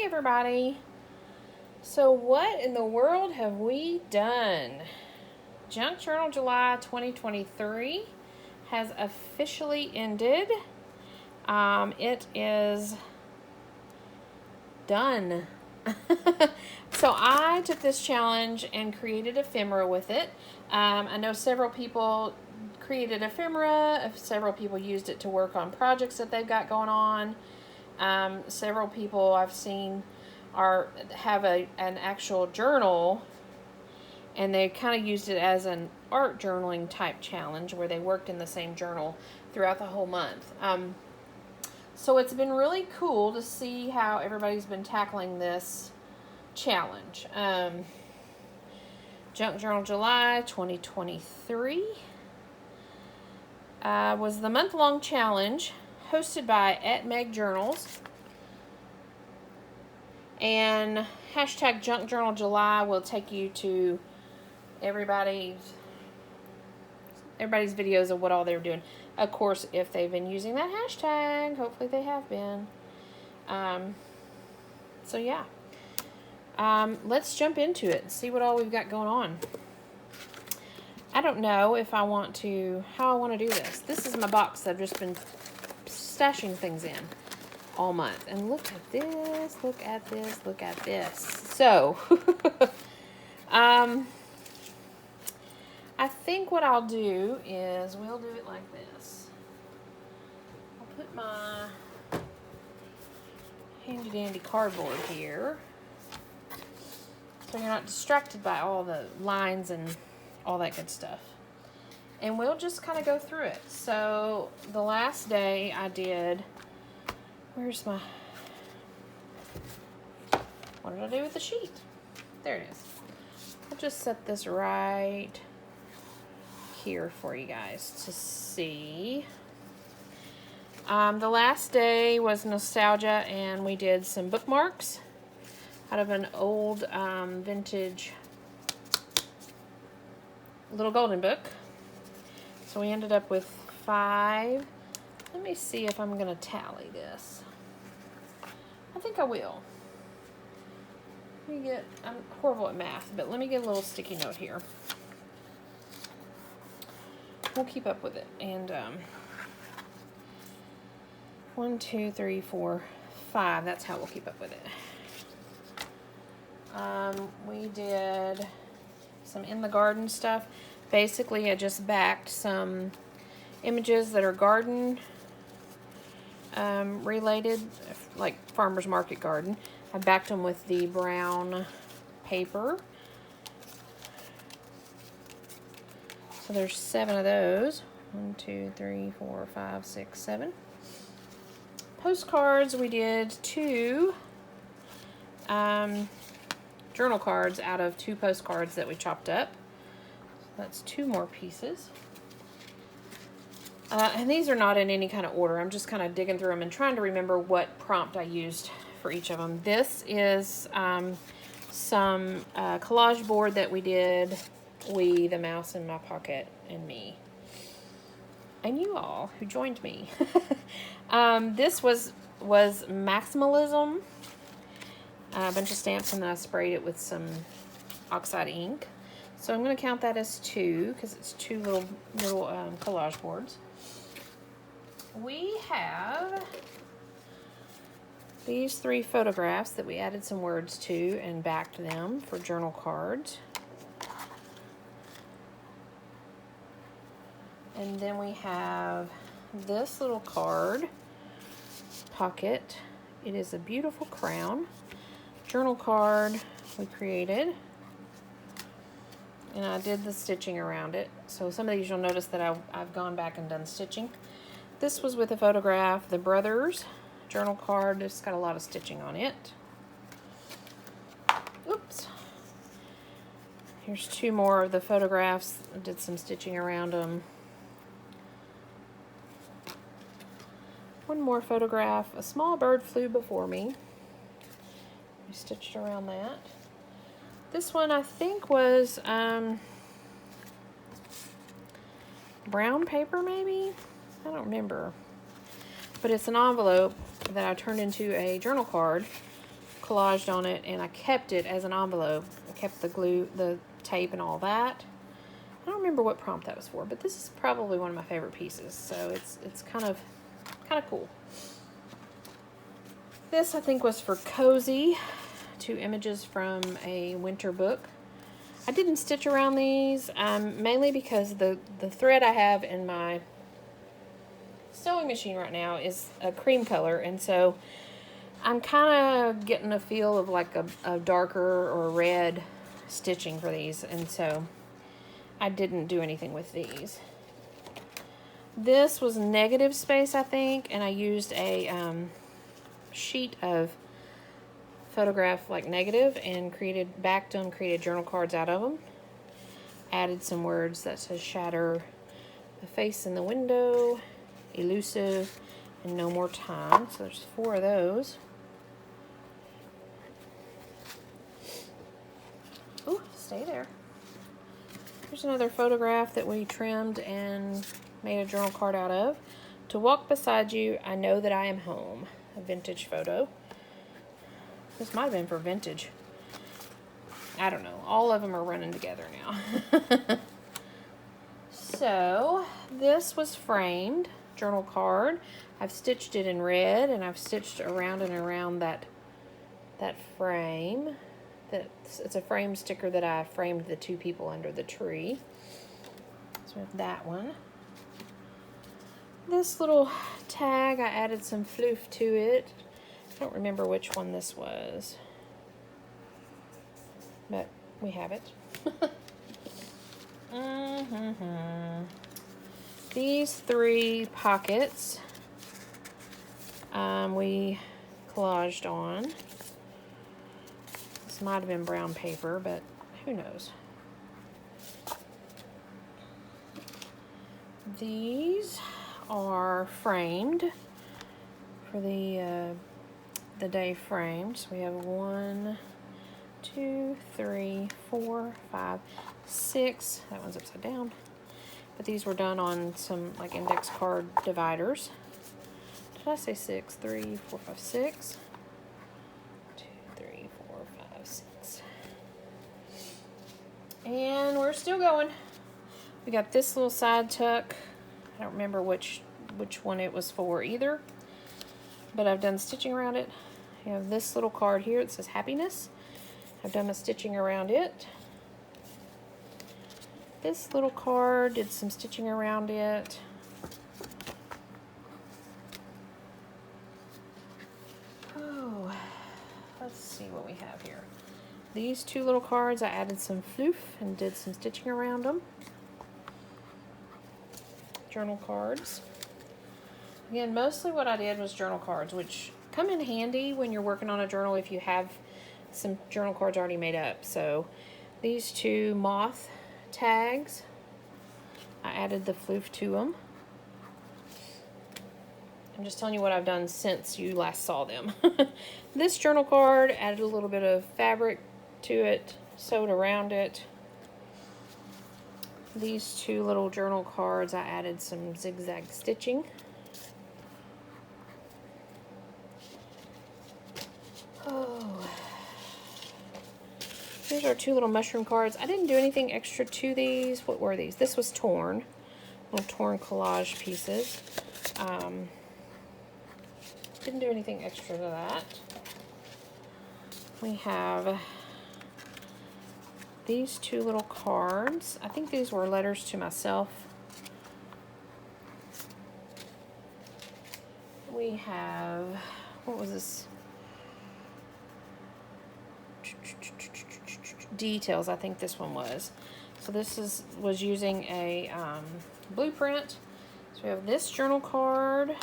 everybody. So what in the world have we done? Junk Journal July 2023 has officially ended. It is done. So I took this challenge and created ephemera with it. I know several people created ephemera. Several people used it to work on projects that they've got going on. Several people I've seen have an actual journal, and they kind of used it as an art journaling type challenge where they worked in the same journal throughout the whole month. So it's been really cool to see how everybody's been tackling this challenge. Junk Journal July 2023 was the month-long challenge hosted by @MegJournals. And hashtag Junk Journal July will take you to everybody's videos of what all they were doing. Of course, if they've been using that hashtag, hopefully they have been. So yeah. Let's jump into it and see what all we've got going on. I don't know if I want to, how I want to do this. This is my box that I've just been stashing things in all month. And look at this, look at this, look at this. So, I think what I'll do is we'll do it like this. I'll put my handy dandy cardboard here so you're not distracted by all the lines and all that good stuff. And we'll just kind of go through it. So the last day I did, where's my, what did I do with the sheet? There it is. I'll just set this right here for you guys to see. The last day was nostalgia, and we did some bookmarks out of an old vintage Little Golden Book. So we ended up with 5. Let me see if I'm going to tally this. I think I will. I'm horrible at math, but let me get a little sticky note here. We'll keep up with it. And 1, 2, 3, 4, 5. That's how we'll keep up with it. We did some in the garden stuff. Basically, I just backed some images that are garden related, like farmer's market garden. I backed them with the brown paper. So there's 7 of those. 1, 2, 3, 4, 5, 6, 7. Postcards, we did 2 journal cards out of 2 postcards that we chopped up. That's 2 more pieces. And these are not in any kind of order. I'm just kind of digging through them and trying to remember what prompt I used for each of them. This is some collage board that we did. We, the mouse in my pocket, and me. And you all who joined me. This was Maximalism. A bunch of stamps, and then I sprayed it with some oxide ink. So I'm going to count that as 2 because it's 2 little collage boards. We have these 3 photographs that we added some words to and backed them for journal cards. And then we have this little card pocket. It is a beautiful crown. Journal card we created. And I did the stitching around it. So some of these you'll notice that I've gone back and done stitching. This was with a photograph. The Brothers journal card. It's got a lot of stitching on it. Oops. Here's 2 more of the photographs. I did some stitching around them. 1 more photograph. A small bird flew before me. I stitched around that. This one I think was brown paper maybe? I don't remember. But it's an envelope that I turned into a journal card collaged on it, and I kept it as an envelope. I kept the glue, the tape, and all that. I don't remember what prompt that was for, but this is probably one of my favorite pieces, so it's kind of cool. This I think was for Cozy, 2 images from a winter book. I didn't stitch around these, mainly because the thread I have in my sewing machine right now is a cream color, and so I'm kind of getting a feel of like a darker or red stitching for these, and so I didn't do anything with these. This was negative space, I think, and I used a sheet of photograph like negative and backed them, created journal cards out of them. Added some words that says shatter, the face in the window, elusive, and no more time. So there's 4 of those. Ooh, stay there. Here's another photograph that we trimmed and made a journal card out of. To walk beside you, I know that I am home. A vintage photo. This might have been for vintage. I don't know. All of them are running together now. So, this was framed journal card. I've stitched it in red, and I've stitched around and around that frame. It's a frame sticker that I framed the 2 people under the tree. So we have that one. This little tag, I added some floof to it. I don't remember which one this was, but we have it. These 3 pockets we collaged on. This might have been brown paper, but who knows. These are framed for the day framed. So we have 1, 2, 3, 4, 5, 6. That one's upside down. But these were done on some like index card dividers. Did I say 6? 3, 4, 5, 6. 2, 3, 4, 5, 6. And we're still going. We got this little side tuck. I don't remember which one it was for either, but I've done stitching around it. You have this little card here. It says happiness. I've done my stitching around it. This little card, did some stitching around it. Oh, let's see what we have here. These 2 little cards, I added some floof and did some stitching around them. Journal cards. Again, mostly what I did was journal cards, which come in handy when you're working on a journal if you have some journal cards already made up. So these 2 moth tags, I added the floof to them. I'm just telling you what I've done since you last saw them. This journal card, added a little bit of fabric to it, sewed around it. These 2 little journal cards, I added some zigzag stitching. Oh, here's our 2 little mushroom cards. I didn't do anything extra to these. What were these? This was torn. Little torn collage pieces. Didn't do anything extra to that. We have these 2 little cards. I think these were letters to myself. We have, what was this? Details, I think this one was. So this was using a blueprint. So we have this journal card,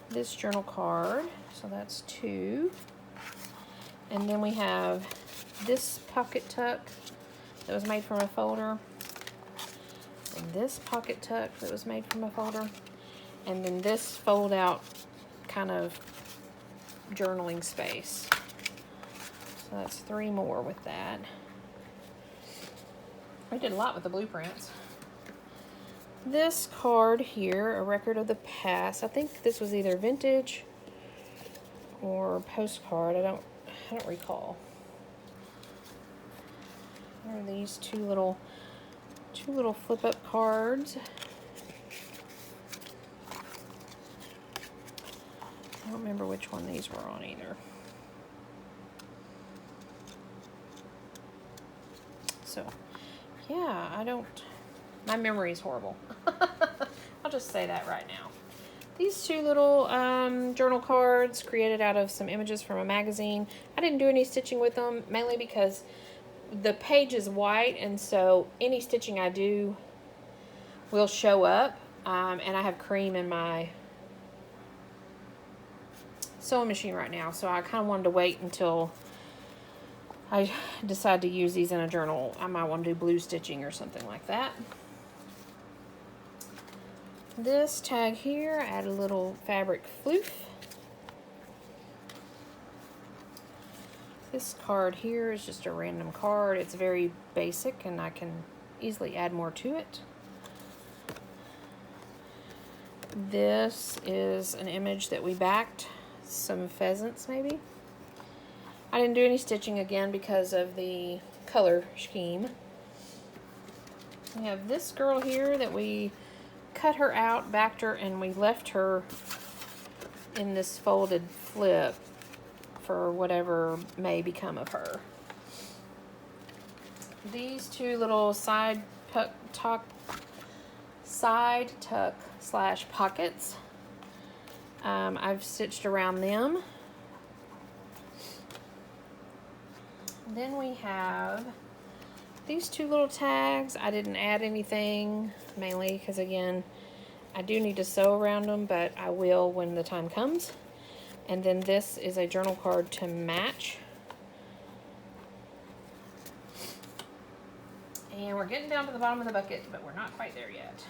this journal card, so that's 2. And then we have this pocket tuck that was made from a folder, and this pocket tuck that was made from a folder, and then this fold out kind of journaling space. So that's 3 more with that. We did a lot with the blueprints. This card here, a record of the past. I think this was either vintage or postcard. I don't recall. What are these two little flip up cards? I don't remember which one these were on either. So, yeah, my memory is horrible. I'll just say that right now. These two little journal cards created out of some images from a magazine. I didn't do any stitching with them, mainly because the page is white, and so any stitching I do will show up. And I have cream in my sewing machine right now, so I kind of wanted to wait until I decide to use these in a journal. I might want to do blue stitching or something like that. This tag here, I add a little fabric floof. This card here is just a random card. It's very basic and I can easily add more to it. This is an image that we backed, some pheasants maybe. I didn't do any stitching again because of the color scheme. We have this girl here that we cut her out, backed her, and we left her in this folded flip for whatever may become of her. These two little side tuck slash pockets, I've stitched around them. Then we have these two little tags. I didn't add anything, mainly because, again, I do need to sew around them, but I will when the time comes. And then this is a journal card to match. And we're getting down to the bottom of the bucket, but we're not quite there yet.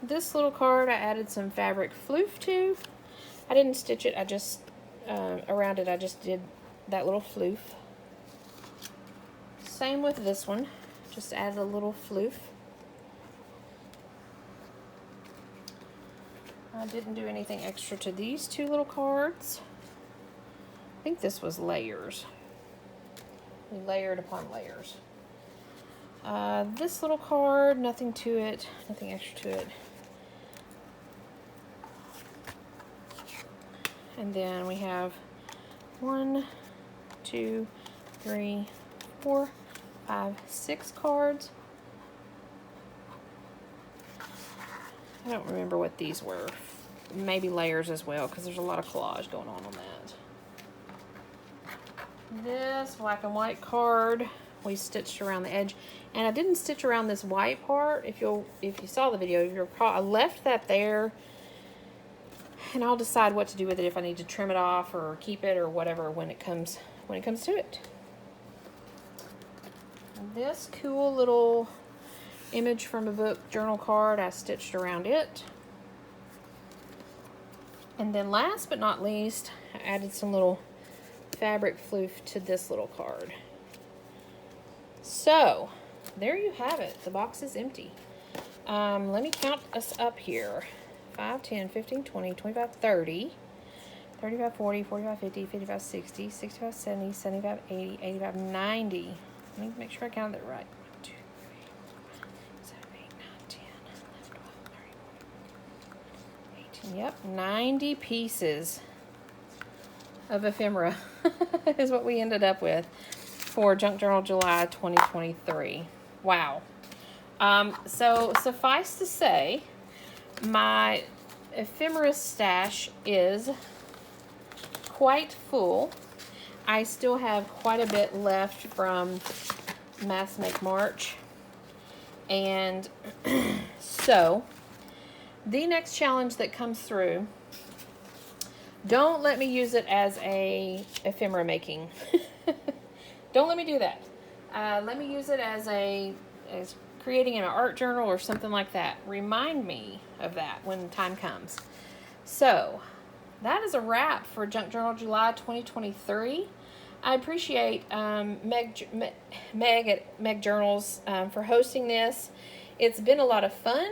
This little card I added some fabric floof to. I didn't stitch it, I just, around it, I just did that little floof. Same with this one, just added a little floof. I didn't do anything extra to these two little cards. I think this was layers. We layered upon layers. This little card, nothing to it, nothing extra to it. And then we have 1, 2, 3, 4, 5, 6 cards. I don't remember what these were. Maybe layers as well, because there's a lot of collage going on that. This black and white card we stitched around the edge, and I didn't stitch around this white part. If you saw the video, if you recall, I left that there, and I'll decide what to do with it, if I need to trim it off or keep it or whatever when it comes to it. This cool little image from a book journal card, I stitched around it. And then last but not least, I added some little fabric floof to this little card. So there you have it. The box is empty. Let me count us up here. 5, 10, 15, 20, 25, 30, 35, 40, 45, 50, 55, 60, 65, 70, 75, 80, 85, 90. Let me make sure I counted it right. 2, 3, 4, 5, 6, 7, 8, 9, 10, 11, 12, 13, 14, 15, 18. Yep, 90 pieces of ephemera is what we ended up with for Junk Journal July 2023. Wow. So suffice to say, my ephemera stash is quite full. I still have quite a bit left from Mass Make March. And so, the next challenge that comes through, don't let me use it as a ephemera making. Don't let me do that. Let me use it as creating an art journal or something like that. Remind me of that when time comes. So, that is a wrap for Junk Journal July 2023. I appreciate Meg at Meg Journals for hosting this. It's been a lot of fun.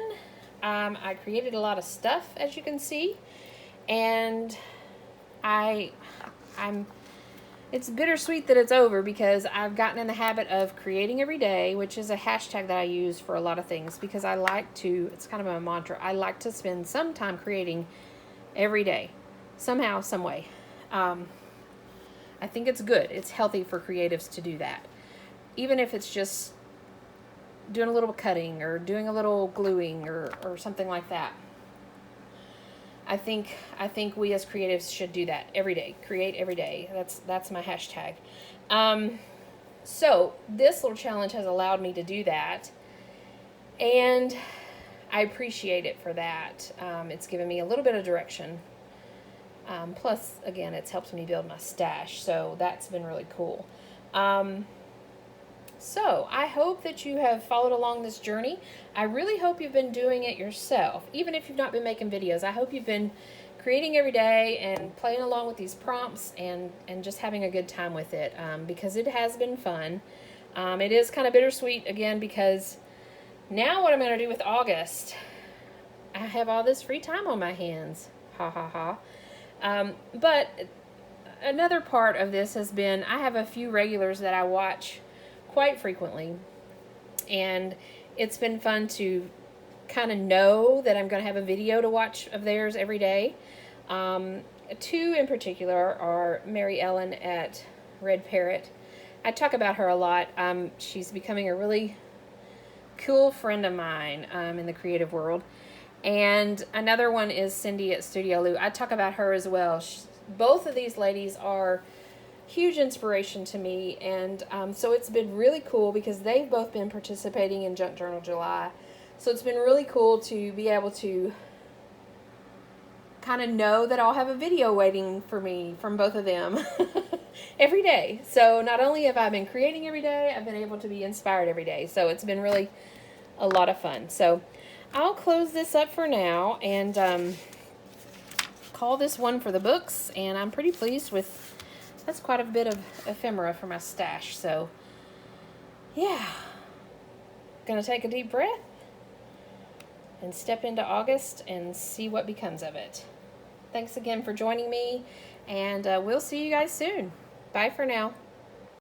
I created a lot of stuff, as you can see, and It's bittersweet that it's over because I've gotten in the habit of creating every day, which is a hashtag that I use for a lot of things because I like to, it's kind of a mantra, I like to spend some time creating every day, somehow, some way. I think it's good. It's healthy for creatives to do that. Even if it's just doing a little cutting or doing a little gluing or something like that. I think we as creatives should do that every day. Create every day. That's my hashtag. So this little challenge has allowed me to do that, and I appreciate it for that. It's given me a little bit of direction. Plus, again, it's helped me build my stash, so that's been really cool. So I hope that you have followed along this journey. I really hope you've been doing it yourself. Even if you've not been making videos, I hope you've been creating every day and playing along with these prompts and just having a good time with it, because it has been fun. It is kind of bittersweet, again, because now what I'm going to do with August, I have all this free time on my hands. Ha ha ha. But another part of this has been I have a few regulars that I watch quite frequently, and it's been fun to kind of know that I'm going to have a video to watch of theirs every day. Two in particular are Mary Ellen at Red Parrot. I talk about her a lot. She's becoming a really cool friend of mine in the creative world. And another one is Cindy at Studio Lou. I talk about her as well. Both of these ladies are huge inspiration to me, and so it's been really cool because they've both been participating in Junk Journal July. So it's been really cool to be able to kind of know that I'll have a video waiting for me from both of them every day. So not only have I been creating every day, I've been able to be inspired every day. So it's been really a lot of fun. So I'll close this up for now and call this one for the books, and I'm pretty pleased with. That's quite a bit of ephemera for my stash. So yeah, gonna take a deep breath and step into August and see what becomes of it. Thanks again for joining me, and we'll see you guys soon. Bye for now.